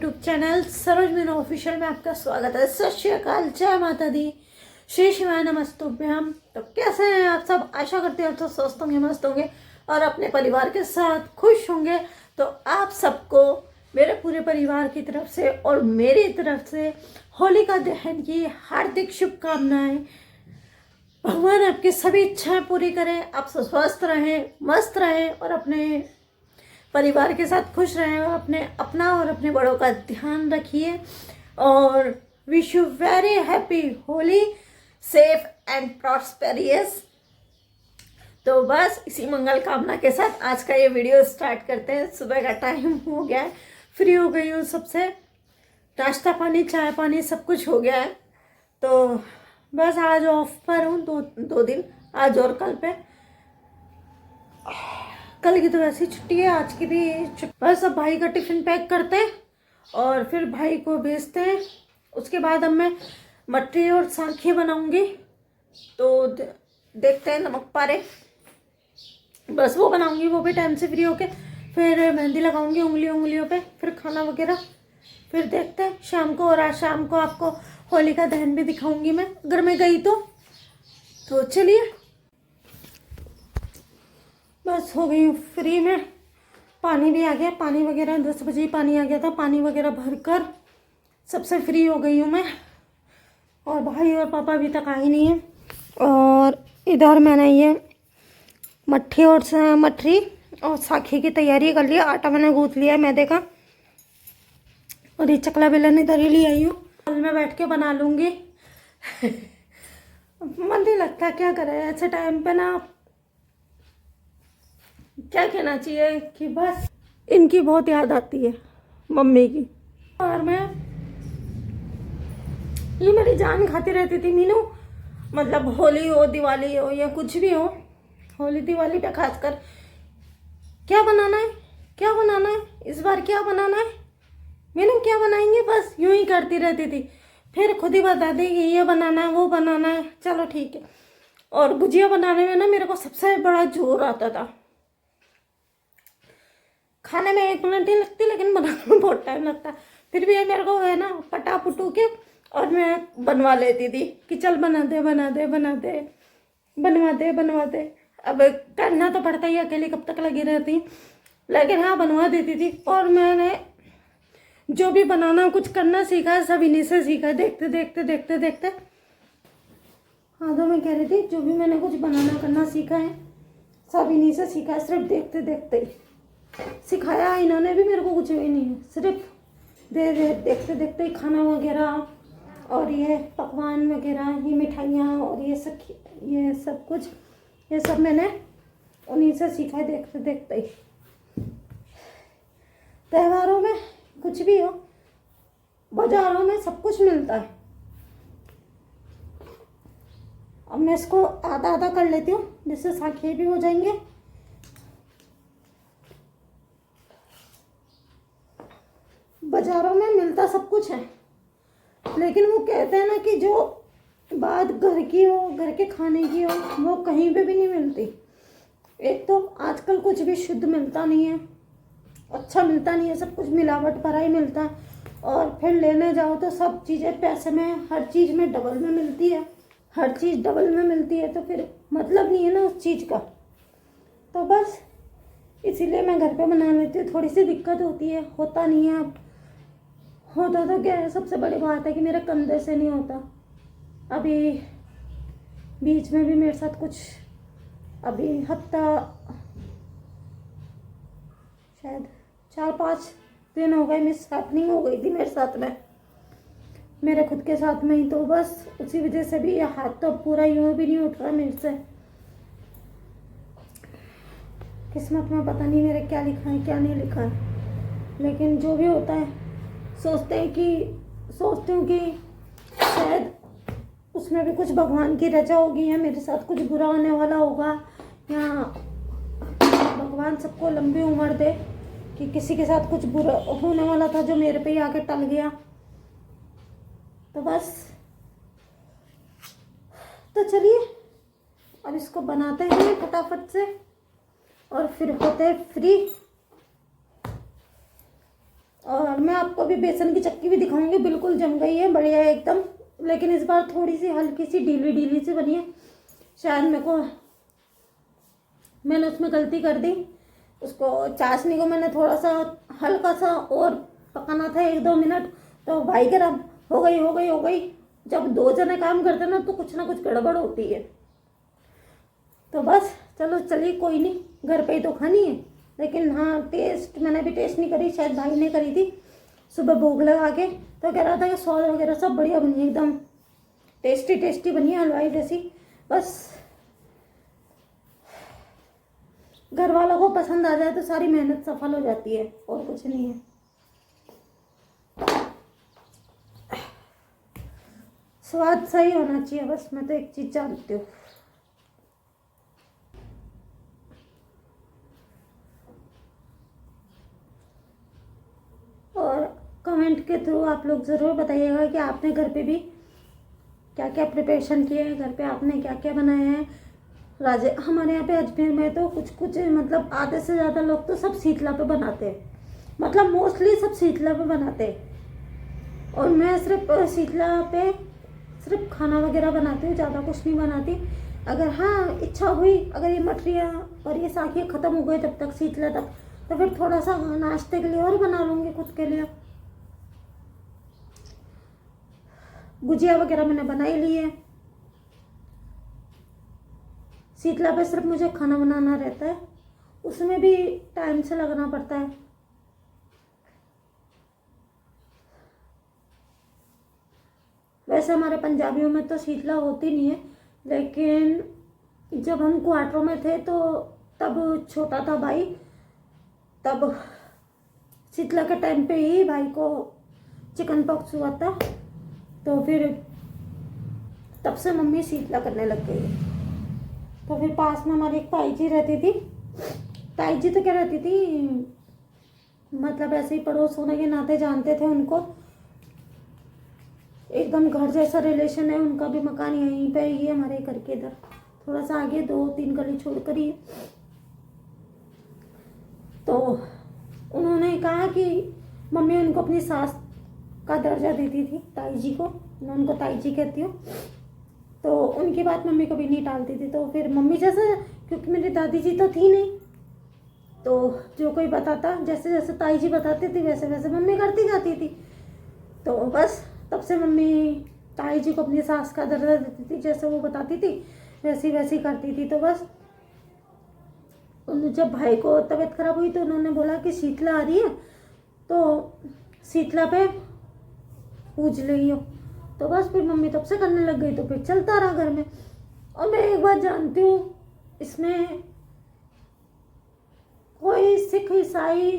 YouTube channel Saroj Meena official में आपका स्वागत है। सत श्री अकाल, जय माता दी, श्री शिवाय नमस्तुभ्यम। तो कैसे हैं आप सब? आशा करते हैं आप तो स्वस्थ होंगे, मस्त होंगे और अपने परिवार के साथ खुश होंगे। तो आप सबको मेरे पूरे परिवार की तरफ से और मेरी तरफ से होलिका दहन की हार्दिक शुभकामनाएं। भगवान आपकी सभी इच्छाएं पूरी करें, आप स्वस्थ रहें, मस्त रहें और अपने परिवार के साथ खुश रहें और अपना और अपने बड़ों का ध्यान रखिए। और wish you very happy Holi, safe and prosperous. तो बस इसी मंगल कामना के साथ आज का ये वीडियो स्टार्ट करते हैं। सुबह का टाइम हो गया है, फ्री हो गई हूँ सबसे, नाश्ता पानी चाय पानी सब कुछ हो गया है। तो बस आज ऑफ पर हूँ, दो दिन, आज और कल पे। कल की तो वैसे ही छुट्टी है, आज की भी बस। अब भाई का टिफिन पैक करते हैं और फिर भाई को भेजते हैं। उसके बाद अब मैं मट्ठी और सांखी बनाऊंगी, तो देखते हैं नमक पारे, बस वो बनाऊंगी। वो भी टाइम से फ्री होके फिर मेहंदी लगाऊंगी उंगलियों पे, फिर खाना वगैरह, फिर देखते हैं शाम को। और आज शाम को आपको होलिका दहन भी दिखाऊंगी मैं, अगर मैं गई तो चलिए। बस हो गई हूँ फ्री में, पानी भी आ गया, पानी वगैरह 10 बजे ही पानी आ गया था, पानी वगैरह भरकर सबसे फ्री हो गई हूँ मैं। और भाई और पापा अभी तक आए नहीं हैं। और इधर मैंने ये मट्ठी और साखी की तैयारी कर लिया। आटा मैंने गूँथ लिया है मैदे का, और ये चकला बेलन इधर ही ले आई हूँ, कल में बैठ के बना लूँगी। मन नहीं लगता, क्या करें ऐसे टाइम पे ना, क्या कहना चाहिए कि बस इनकी बहुत याद आती है, मम्मी की। और मैं, ये मेरी जान खाती रहती थी मीनू, मतलब होली हो दिवाली हो या कुछ भी हो, होली दिवाली पे खासकर, क्या बनाना है इस बार, क्या बनाना है मीनू, क्या बनाएंगे, बस यूं ही करती रहती थी। फिर खुद ही बता देगी ये बनाना है वो बनाना है, चलो ठीक है। और गुजिया बनाने में ना मेरे को सबसे बड़ा जोर आता था। खाने में 1 मिनट नहीं लगती, लेकिन बनाने में बहुत टाइम लगता। फिर भी ये मेरे को है ना पटा पुटू के, और मैं बनवा लेती थी कि चल बना दे। अब करना तो पड़ता ही, अकेले कब तक लगी रहती, लेकिन हाँ बनवा देती थी। और मैंने जो भी बनाना कुछ करना सीखा है, सब इन्हीं से सीखा है, देखते। हाँ तो मैं कह रही थी, जो भी मैंने कुछ बनाना करना सीखा है सब इन्हीं से सीखा है, सिर्फ देखते ही सिखाया। इन्होंने भी मेरे को कुछ भी नहीं है, सिर्फ देखते ही खाना वगैरह और ये पकवान वगैरह, ये मिठाइयाँ और ये सब कुछ, ये सब मैंने उन्हीं से सीखा है, देखते ही। त्योहारों में कुछ भी हो, बाजारों में सब कुछ मिलता है। अब मैं इसको आधा कर लेती हूँ, जिससे साखी भी हो जाएंगे। बाजारों में मिलता सब कुछ है, लेकिन वो कहते हैं ना कि जो बात घर की हो, घर के खाने की हो, वो कहीं पे भी नहीं मिलती। एक तो आजकल कुछ भी शुद्ध मिलता नहीं है, अच्छा मिलता नहीं है, सब कुछ मिलावट भरा ही मिलता है। और फिर लेने जाओ तो सब चीज़ें पैसे में, हर चीज़ में डबल में मिलती है, तो फिर मतलब नहीं है ना उस चीज़ का। तो बस इसीलिए मैं घर पे बना लेती हूँ। थोड़ी सी दिक्कत होती है, होता नहीं है। अब होता तो क्या है, सबसे बड़ी बात है कि मेरे कंधे से नहीं होता। अभी बीच में भी मेरे साथ कुछ, अभी हफ्ता शायद 4-5 दिन हो गए, मिस हैपनिंग हो गई थी मेरे साथ में, मेरे खुद के साथ में ही। तो बस उसी वजह से भी ये हाथ तो पूरा यूँ भी नहीं उठ रहा मेरे से। किस्मत में पता नहीं मेरे क्या लिखा है क्या नहीं लिखा है, लेकिन जो भी होता है सोचती हूँ कि शायद उसमें भी कुछ भगवान की रजा होगी, या मेरे साथ कुछ बुरा होने वाला होगा, या भगवान सबको लंबी उम्र दे, कि किसी के साथ कुछ बुरा होने वाला था जो मेरे पे ही आके टल गया। तो बस, तो चलिए अब इसको बनाते हैं फटाफट से, और फिर होते हैं फ्री। और मैं आपको भी बेसन की चक्की भी दिखाऊंगी, बिल्कुल जम गई है, बढ़िया है एकदम। लेकिन इस बार थोड़ी सी हल्की सी ढीली ढीली सी बनी है, शायद मैंने उसमें गलती कर दी। उसको चाशनी को मैंने थोड़ा सा हल्का सा और पकाना था, 1-2 मिनट। तो भाई कह रहा हो गई हो गई हो गई। जब 2 जने काम करते ना तो कुछ ना कुछ गड़बड़ होती है। तो बस चलो चलिए, कोई नहीं, घर पे ही तो खानी है। लेकिन हाँ, टेस्ट मैंने भी टेस्ट नहीं करी, शायद भाई ने करी थी सुबह भोग लगा के। तो कह रहा था कि स्वाद वगैरह सब बढ़िया बनी, एकदम टेस्टी टेस्टी बनी है, हलवाई जैसी। बस घर वालों को पसंद आ जाए तो सारी मेहनत सफल हो जाती है, और कुछ नहीं है। स्वाद सही होना चाहिए, बस मैं तो एक चीज जानती हूँ। और कमेंट के थ्रू आप लोग ज़रूर बताइएगा कि आपने घर पे भी क्या क्या प्रिपरेशन किए हैं, घर पे आपने क्या क्या बनाया है। हमारे यहाँ पे अजमेर में तो कुछ कुछ मतलब आधे से ज़्यादा लोग तो सब शीतला पे बनाते हैं, मतलब मोस्टली सब शीतला पे बनाते हैं। और मैं सिर्फ शीतला पे सिर्फ खाना वगैरह बनाती हूँ, ज़्यादा कुछ नहीं बनाती। अगर हाँ इच्छा हुई, अगर ये मठरियाँ और ये साखियाँ ख़त्म हो गए जब तक शीतला तक, तो फिर थोड़ा सा नाश्ते के लिए और बना लूँगी खुद के लिए। गुजिया वगैरह मैंने बना ही ली है। शीतला पे सिर्फ मुझे खाना बनाना रहता है, उसमें भी टाइम से लगना पड़ता है। वैसे हमारे पंजाबियों में तो शीतला होती नहीं है, लेकिन जब हम क्वार्टरों में थे तो तब छोटा था भाई, तब शीतला के टाइम पे ही भाई को चिकन पॉक्स हुआ था। तो फिर तब से मम्मी शीतला करने लग गई। तो फिर पास में हमारी एक ताई जी रहती थी। ताई जी तो क्या रहती थी, मतलब ऐसे ही पड़ोस होने के नाते जानते थे उनको, एकदम घर जैसा रिलेशन है। उनका भी मकान यहीं पे ही है, हमारे घर के इधर थोड़ा सा आगे 2-3 गली छोड़कर ही। तो उन्होंने कहा कि मम्मी उनको अपनी सास का दर्जा देती थी, ताई जी को, मैं उनको ताई जी कहती हूँ। तो उनकी बात मम्मी कभी नहीं टालती थी। तो फिर मम्मी जैसे, क्योंकि मेरी दादी जी तो थी नहीं, तो जो कोई बताता, जैसे जैसे ताई जी बताती थी वैसे वैसे मम्मी करती जाती थी। तो बस तब से मम्मी ताई जी को अपनी सास का दर्जा देती थी, जैसे वो बताती थी वैसी वैसी करती थी। तो बस जब भाई को तबीयत खराब हुई तो उन्होंने बोला कि शीतला आ रही है तो शीतला पे पूज रही हो। तो बस फिर मम्मी तब से करने लग गई, तो फिर चलता रहा घर में। और मैं एक बात जानती हूँ, इसमें कोई सिख ईसाई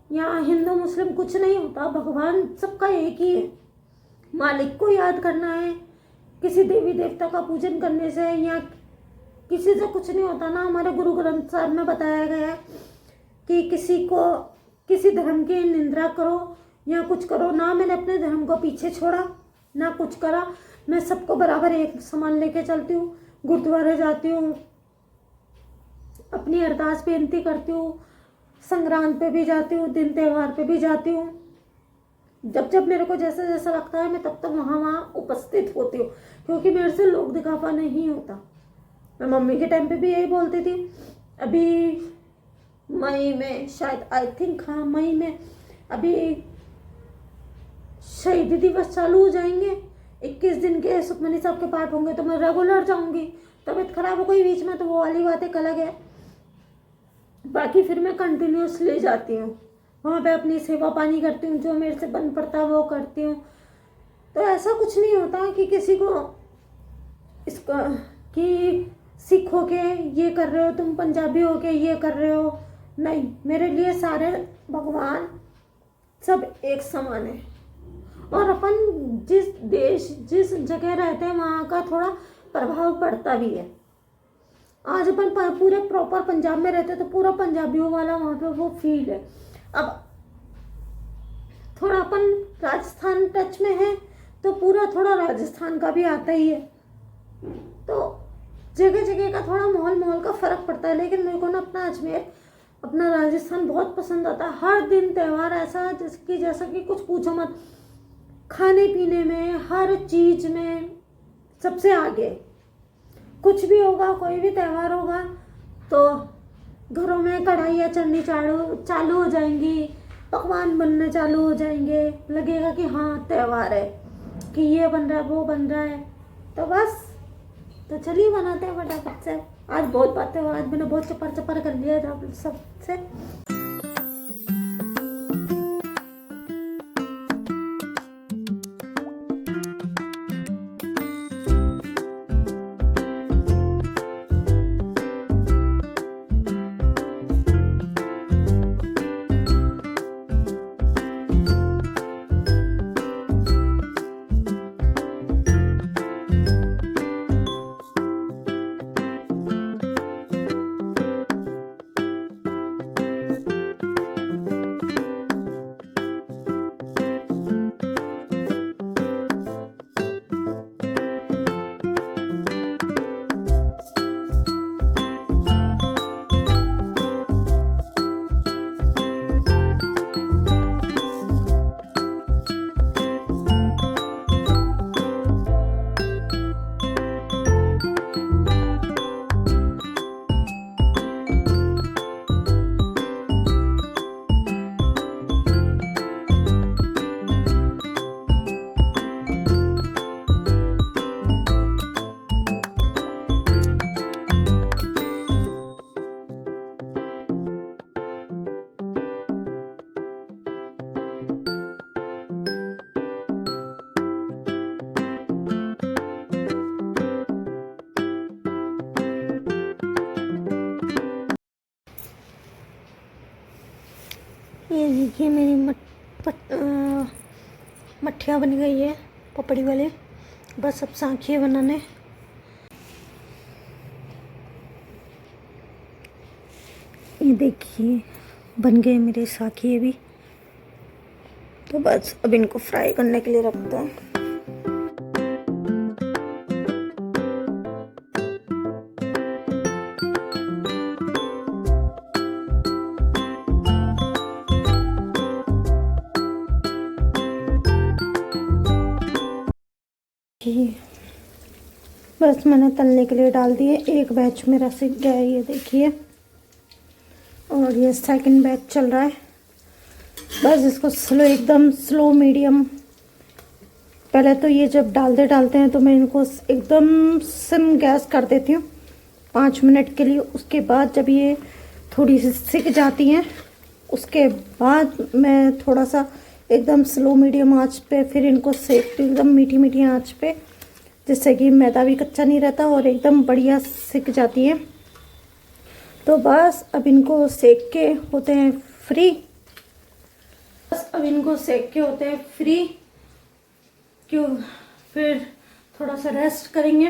या हिंदू मुस्लिम कुछ नहीं होता, भगवान सबका एक ही है। मालिक को याद करना है, किसी देवी देवता का पूजन करने से या किसी से कुछ नहीं होता ना। हमारे गुरु ग्रंथ साहब में बताया गया है कि किसी धर्म की निंदा करो या कुछ करो ना। मैंने अपने धर्म को पीछे छोड़ा ना कुछ करा, मैं सबको बराबर एक समान लेके चलती हूँ। गुरुद्वारे जाती हूँ, अपनी अरदास बेनती करती हूँ, संग्रांद पे भी जाती हूँ, दिन त्यौहार पे भी जाती हूँ। जब जब मेरे को जैसा जैसा लगता है मैं तब तक वहाँ उपस्थित होती हूँ, क्योंकि मेरे से लोक दिखावा नहीं होता। मैं मम्मी के टाइम पे भी यही बोलती थी। अभी मई में शायद, आई थिंक हाँ मई में, अभी शहीदी दिवस चालू हो जाएंगे, 21 दिन के सुखमनी साहब के पाठ होंगे, तो मैं रेगुलर जाऊंगी। तबीयत खराब हो गई बीच में तो वो वाली बात एक अलग है, बाकी फिर मैं कंटिन्यूसली जाती हूँ वहाँ पे, अपनी सेवा पानी करती हूँ, जो मेरे से बन पड़ता है वो करती हूँ। तो ऐसा कुछ नहीं होता कि किसी को इसका कि सिख हो के ये कर रहे हो, तुम पंजाबी हो के ये कर रहे हो, नहीं। मेरे लिए सारे भगवान सब एक समान है। और अपन जिस देश जिस जगह रहते हैं वहाँ का थोड़ा प्रभाव पड़ता भी है। आज अपन पूरे प्रॉपर पंजाब में रहते तो पूरा पंजाबियों वाला वहाँ पे वो फील है। अब थोड़ा अपन राजस्थान टच में है तो पूरा थोड़ा राजस्थान का भी आता ही है। तो जगह जगह का थोड़ा माहौल का फर्क पड़ता है। लेकिन मेरे को ना अपना अजमेर अपना राजस्थान बहुत पसंद आता है। हर दिन त्यौहार ऐसा जैसा कि कुछ पूछो मत। खाने पीने में, हर चीज में सबसे आगे। कुछ भी होगा, कोई भी त्यौहार होगा तो घरों में कढ़ाइयाँ चढ़नी चालू हो जाएंगी, पकवान बनने चालू हो जाएंगे। लगेगा कि हाँ त्यौहार है, कि ये बन रहा है, वो बन रहा है। तो बस, तो चलिए बनाते हैं फटाफट से। आज बहुत बातें हुआ, आज मैंने बहुत चपर चपर कर लिया था सबसे। ये देखिए मेरी मट्ठियाँ बन गई है पपड़ी वाले। बस अब सांखिए बनाने। ये देखिए बन गए मेरे साखिए भी। तो बस अब इनको फ्राई करने के लिए रखते हैं। बस मैंने तलने के लिए डाल दिए। एक बैच मेरा सिक गया है, ये देखिए, और ये सेकंड बैच चल रहा है। बस इसको एकदम स्लो मीडियम। पहले तो ये जब डालते हैं तो मैं इनको एकदम सिम गैस कर देती हूँ 5 मिनट के लिए। उसके बाद जब ये थोड़ी सी सिक जाती हैं उसके बाद मैं थोड़ा सा एकदम स्लो मीडियम आंच पे फिर इनको सेकती हूँ, एकदम मीठी मीठी आंच पे, जिससे कि मैदा भी कच्चा नहीं रहता और एकदम बढ़िया सिक जाती है। तो बस अब इनको सेक के होते हैं फ्री। क्यों, फिर थोड़ा सा रेस्ट करेंगे।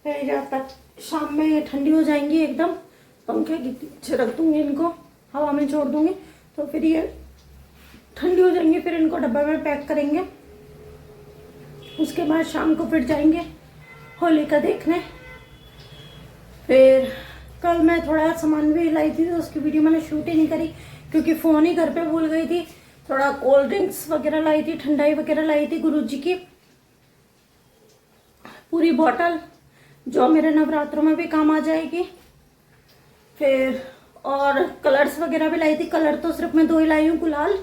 फिर जब तक शाम में ठंडी हो जाएंगी एकदम, पंखे के पीछे रख दूंगी, इनको हवा में छोड़ दूंगी, तो फिर ये ठंडी हो जाएंगी। फिर इनको डब्बे में पैक करेंगे। उसके बाद शाम को फिर जाएंगे होलिका देखने। फिर कल मैं थोड़ा सामान भी लाई थी तो उसकी वीडियो मैंने शूट ही नहीं करी क्योंकि फ़ोन ही घर पे भूल गई थी। थोड़ा कोल्ड ड्रिंक्स वगैरह लाई थी, ठंडाई वगैरह लाई थी, गुरुजी की पूरी बॉटल, जो मेरे नवरात्रों में भी काम आ जाएगी। फिर और कलर्स वगैरह भी लाई थी। कलर तो सिर्फ मैं 2 ही लाई हूँ, गुलाल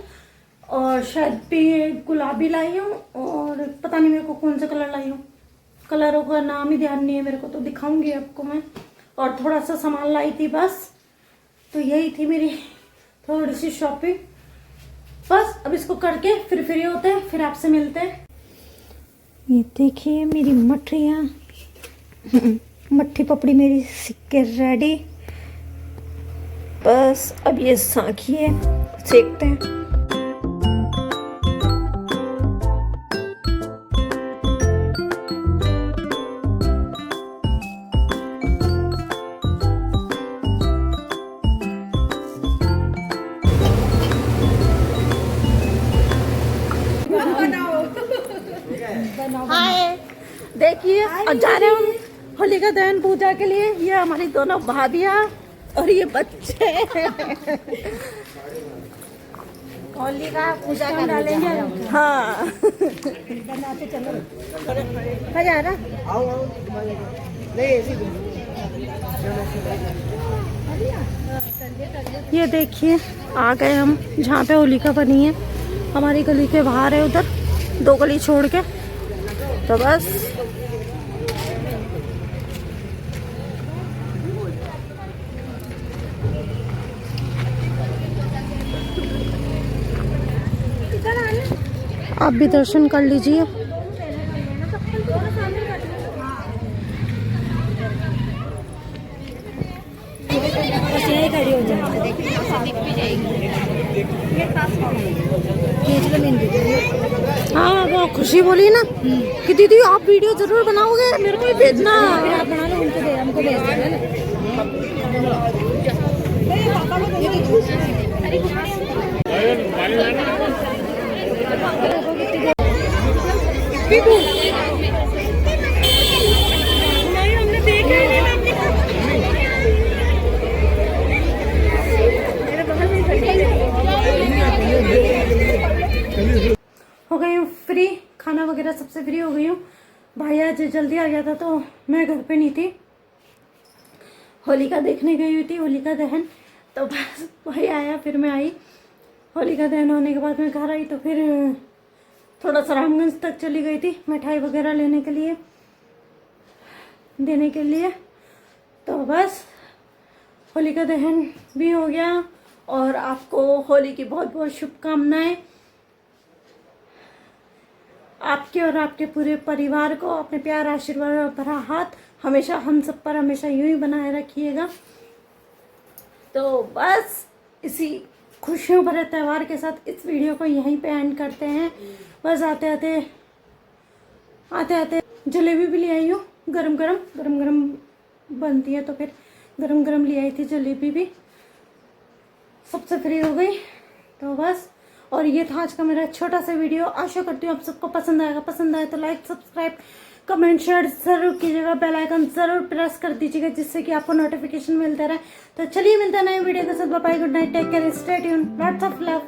और शायद भी गुलाबी लाई हूँ, और पता नहीं मेरे को कौन सा कलर लाई हूँ। कलरों का नाम ही ध्यान नहीं है मेरे को, तो दिखाऊंगी आपको मैं। और थोड़ा सा सामान लाई थी बस। तो यही थी मेरी थोड़ी सी शॉपिंग। बस अब इसको करके फिर फ्री होते हैं, फिर आपसे मिलते हैं। ये देखिए मेरी मठरियाँ, मट्ठी पपड़ी मेरी सिक्के रेडी। बस अब ये सांखिए सेकते हैं। हाय, देखिए अब जा रहे हैं हम होलिका दहन पूजा के लिए। ये हमारी दोनों भाभियाँ और ये बच्चे होली का पूजा कर डालेंगे। हाँ बनाते चलो मजा आ रहा। ये देखिए आ गए हम जहाँ पे होलिका बनी है। हमारी गली के बाहर है, उधर 2 गली छोड़ के। तो बस आप भी दर्शन कर लीजिए। हाँ वो खुशी बोली ना कि दीदी आप वीडियो जरूर बनाओगे, मेरे को भी भेजना। आप बना लो, उनको दे, हमको भेज हो गई हूँ फ्री, खाना वगैरह सबसे फ्री हो गई हूँ। भाई आज जल्दी आ गया था तो मैं घर पे नहीं थी, होलिका देखने गई हुई थी, होलिका दहन। तो बस भाई आया फिर मैं आई। होलिका दहन होने के बाद मैं घर आई तो फिर थोड़ा सा रामगंज तक चली गई थी मिठाई वगैरह लेने के लिए, देने के लिए। तो बस होलिका दहन भी हो गया और आपको होली की बहुत बहुत शुभकामनाएं। आपके और आपके पूरे परिवार को अपने प्यार आशीर्वाद और भरा हाथ हमेशा हम सब पर हमेशा यूं ही बनाए रखिएगा। तो बस इसी खुशियों भरे त्यौहार के साथ इस वीडियो को यहीं पे एंड करते हैं। बस आते आते जलेबी भी ले आई हूँ, गरम गरम बनती है तो फिर गरम गरम ले आई थी जलेबी भी। सबसे फ्री हो गई। तो बस, और ये था आज का मेरा छोटा सा वीडियो। आशा करती हूँ आप सबको पसंद आएगा। पसंद आए तो लाइक सब्सक्राइब कमेंट शेयर जरूर कीजिएगा, बेल आइकन जरूर प्रेस कर दीजिएगा जिससे कि आपको नोटिफिकेशन मिलता रहे। तो चलिए मिलता है नए वीडियो के साथ। Bye, good night, take care, stay tuned, lots of love.